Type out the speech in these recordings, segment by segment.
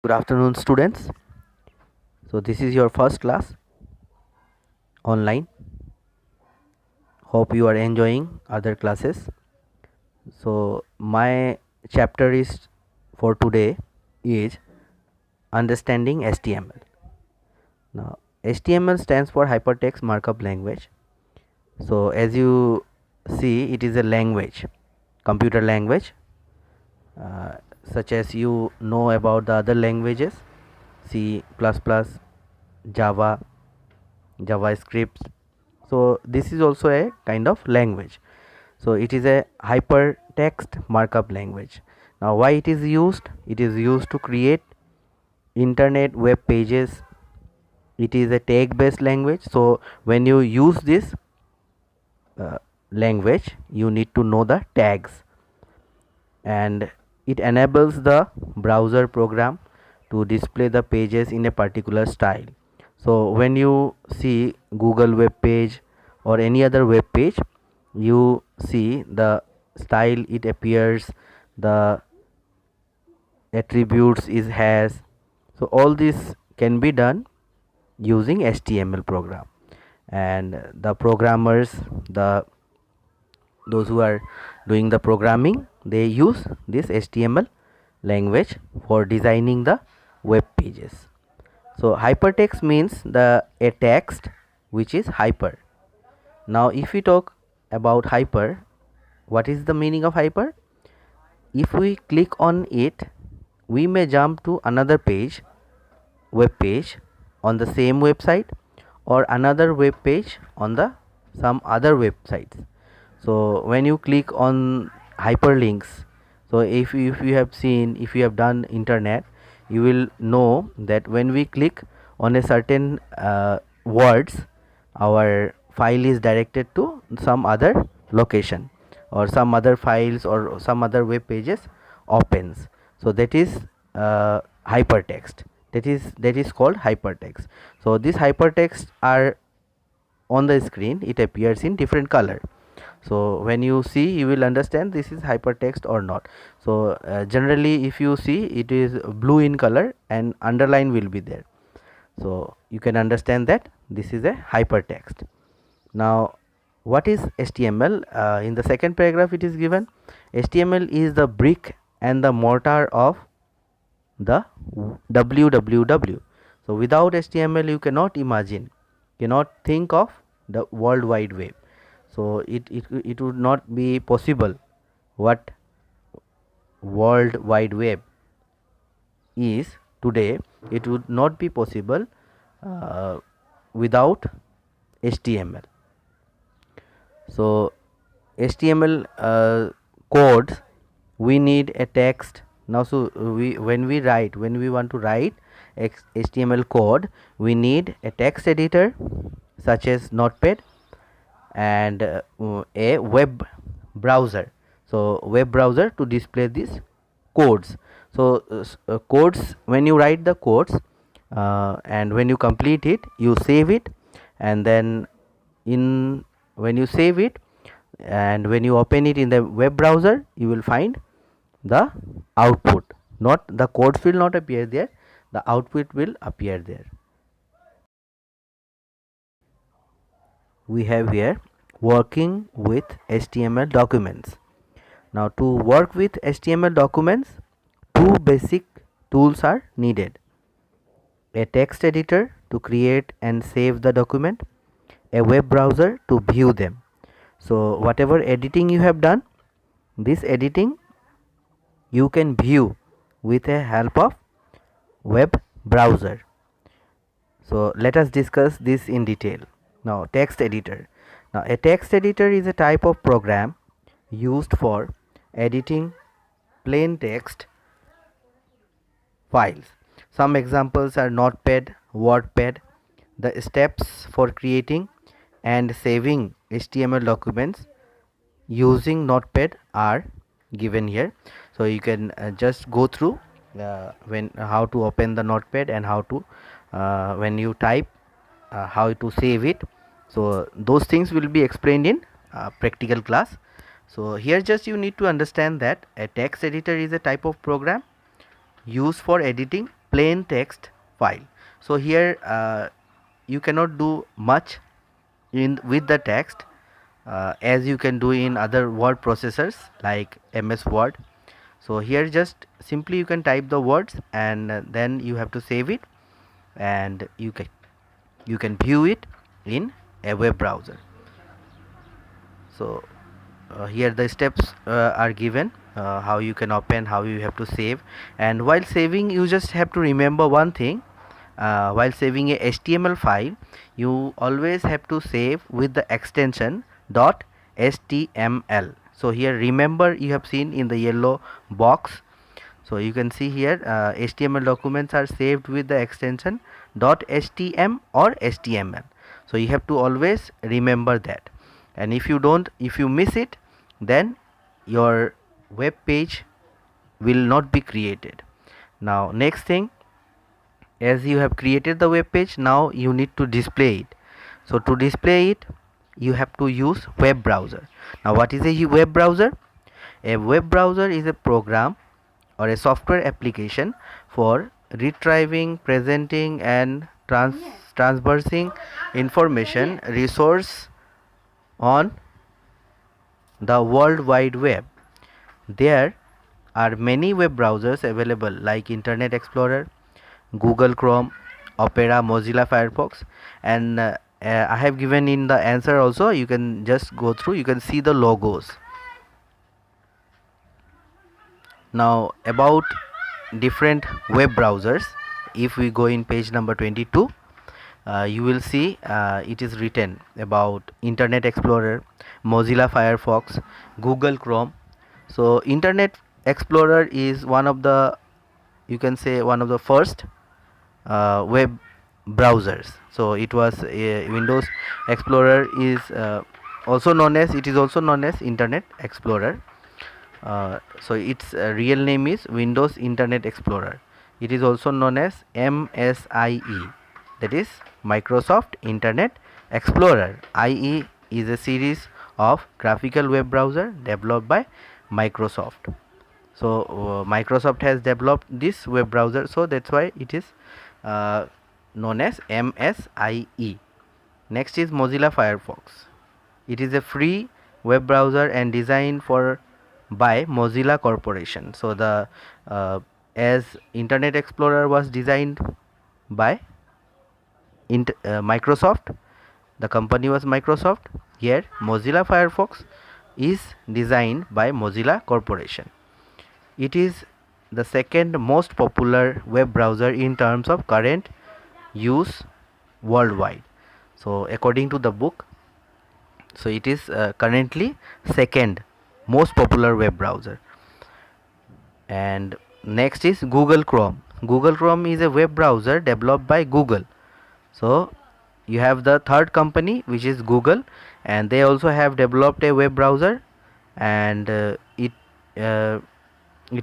Good afternoon, students. So, this is your first class online. Hope you are enjoying other classes. So, my chapter is for today is understanding HTML. Now, HTML stands for Hypertext Markup Language. So, as you see, it is a language, computer language, uh, such as you know about the other languages, C++, Java, JavaScript. So this is also a kind of language. So it is a hypertext markup language. Now why it is used? It is used to create internet web pages. It is a tag based language. So when you use this language, you need to know the tags, and it enables the browser program to display the pages in a particular style. So when you see Google web page or any other web page, you see the style it appears, the attributes it has. So all this can be done using HTML program, and the programmers, the those who are doing the programming, they use this HTML language for designing the web pages. So hypertext means the a text which is hyper. Now if we talk about hyper, what is the meaning of hyper? If we click on it, we may jump to another page, web page on the same website, or another web page on the some other websites. So when you click on hyperlinks, so if you have seen, if you have done internet, you will know that when we click on a certain words, our file is directed to some other location, or some other files or some other web pages opens. So that is hypertext. That is called hypertext. So these hypertext are on the screen, it appears in different color. So when you see, you will understand this is hypertext or not. So generally if you see, it is blue in color and underline will be there. So you can understand that this is a hypertext. Now what is HTML? In the second paragraph it is given, HTML is the brick and the mortar of the www. So without HTML you cannot imagine, cannot think of the world wide web. So it would not be possible. What world wide web is today, it would not be possible without HTML. So HTML codes, we need a text. Now so when we want to write HTML code, we need a text editor such as Notepad, and a web browser. So web browser to display these codes. So codes, when you write the codes and when you complete it, you save it, and then when you save it and when you open it in the web browser, you will find the output. Not the codes will not appear there, the output will appear there. We have here working with HTML documents. Now to work with HTML documents, two basic tools are needed: a text editor to create and save the document, a web browser to view them. So whatever editing you have done, this editing you can view with the help of web browser. So let us discuss this in detail. Now text editor. Now a text editor is a type of program used for editing plain text files. Some examples are Notepad, WordPad. The steps for creating and saving HTML documents using Notepad are given here. So you can just go through when how to open the Notepad, and how to when you type, how to save it. So those things will be explained in practical class. So here just you need to understand that a text editor is a type of program used for editing plain text file. So here you cannot do much in with the text as you can do in other word processors like MS Word. So here just simply you can type the words, and then you have to save it, and you can view it in a web browser. So here the steps are given, how you can open, how you have to save. And while saving, you just have to remember one thing. While saving a HTML file, you always have to save with the extension .html. So here remember, you have seen in the yellow box, so you can see here HTML documents are saved with the extension .htm or HTML. So you have to always remember that, and if you miss it, then your web page will not be created. Now next thing, as you have created the web page, now you need to display it. So to display it, you have to use web browser. Now what is a web browser? A web browser is a program or a software application for retrieving, presenting, and transversing information resource on the World Wide Web. There are many web browsers available like Internet Explorer, Google Chrome, Opera, Mozilla Firefox, and I have given in the answer also. You can just go through, you can see the logos. Now about different web browsers, if we go in page number 22, you will see it is written about Internet Explorer, Mozilla Firefox, Google Chrome. So Internet Explorer is one of the, you can say, one of the first web browsers. So it was Windows Explorer is also known as, it is also known as Internet Explorer. So its real name is Windows Internet Explorer. It is also known as MSIE, that is Microsoft Internet Explorer. IE is a series of graphical web browser developed by Microsoft. So Microsoft has developed this web browser, so that's why it is known as MSIE. Next is Mozilla Firefox. It is a free web browser and designed by Mozilla Corporation. So the as Internet Explorer was designed by Microsoft, the company was Microsoft. Here Mozilla Firefox is designed by Mozilla Corporation. It is the second most popular web browser in terms of current use worldwide. So according to the book, so it is currently second most popular web browser. And next is Google Chrome. Google Chrome is a web browser developed by Google. So you have the third company, which is Google, and they also have developed a web browser, and it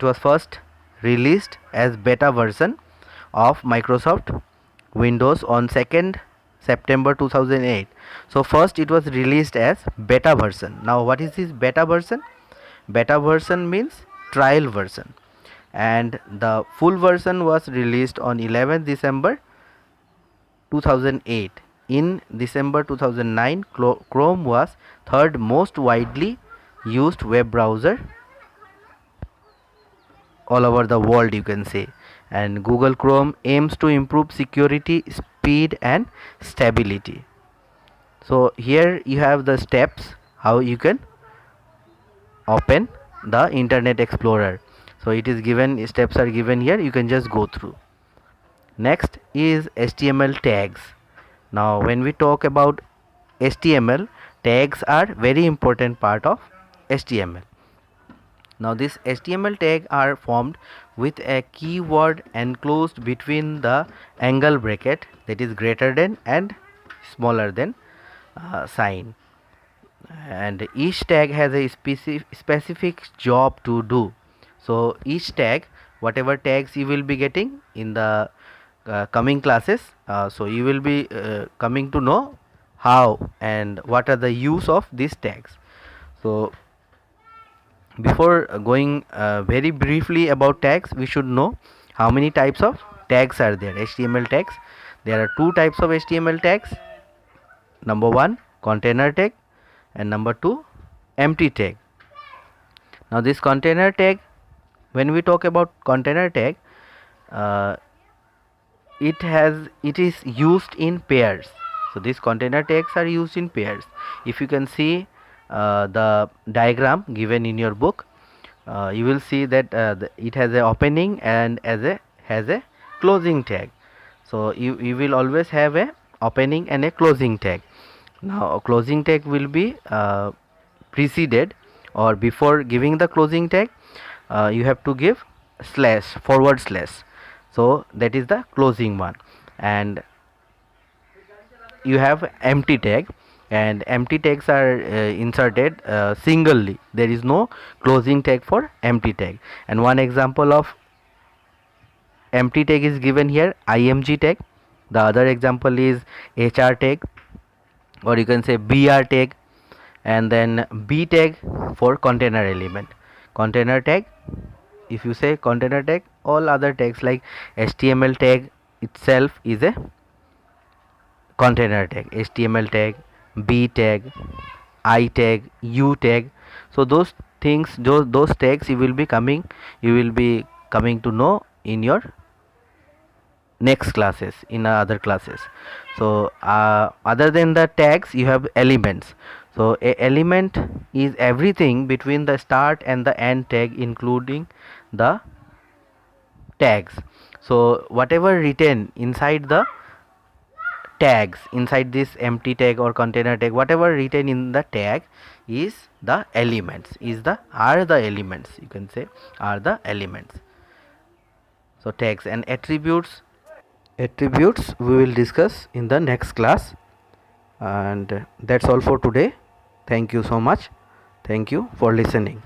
was first released as beta version of Microsoft Windows on 2nd September 2008. So first it was released as beta version. Now what is this beta version? Beta version means trial version, and the full version was released on 11th December 2008. In December 2009, Chrome was third most widely used web browser all over the world, you can say. And Google Chrome aims to improve security, speed, and stability. So here you have the steps how you can open the Internet Explorer. So it is given, steps are given here, you can just go through. Next is HTML tags. Now when we talk about HTML, tags are very important part of HTML. Now this HTML tag are formed with a keyword enclosed between the angle bracket, that is greater than and smaller than sign, and each tag has a specific job to do. So each tag, whatever tags you will be getting in the coming classes, so you will be coming to know how and what are the use of these tags. So before going very briefly about tags, we should know how many types of tags are there, HTML tags. There are two types of HTML tags. Number one, container tag, and number two, empty tag. Now this container tag, when we talk about container tag, uh, it is used in pairs. So these container tags are used in pairs. If you can see the diagram given in your book, you will see that it has a opening and has a closing tag. So you will always have a opening and a closing tag. Now a closing tag will be preceded, or before giving the closing tag you have to give slash, forward slash. So that is the closing one. And you have empty tag, and empty tags are inserted singly. There is no closing tag for empty tag. And one example of empty tag is given here, img tag. The other example is hr tag, or you can say br tag. And then b tag for container element. Container tag, if you say container tag, all other tags like html tag itself is a container tag. HTML tag, b tag, I tag, u tag. So those things, those tags you will be coming to know in your next classes, in other classes. So other than the tags, you have elements. So a element is everything between the start and the end tag, including the tags. So whatever written inside the tags, inside this empty tag or container tag, whatever written in the tag is the elements, are the elements, you can say are the elements. So tags and attributes we will discuss in the next class. And that's all for today. Thank you so much. Thank you for listening.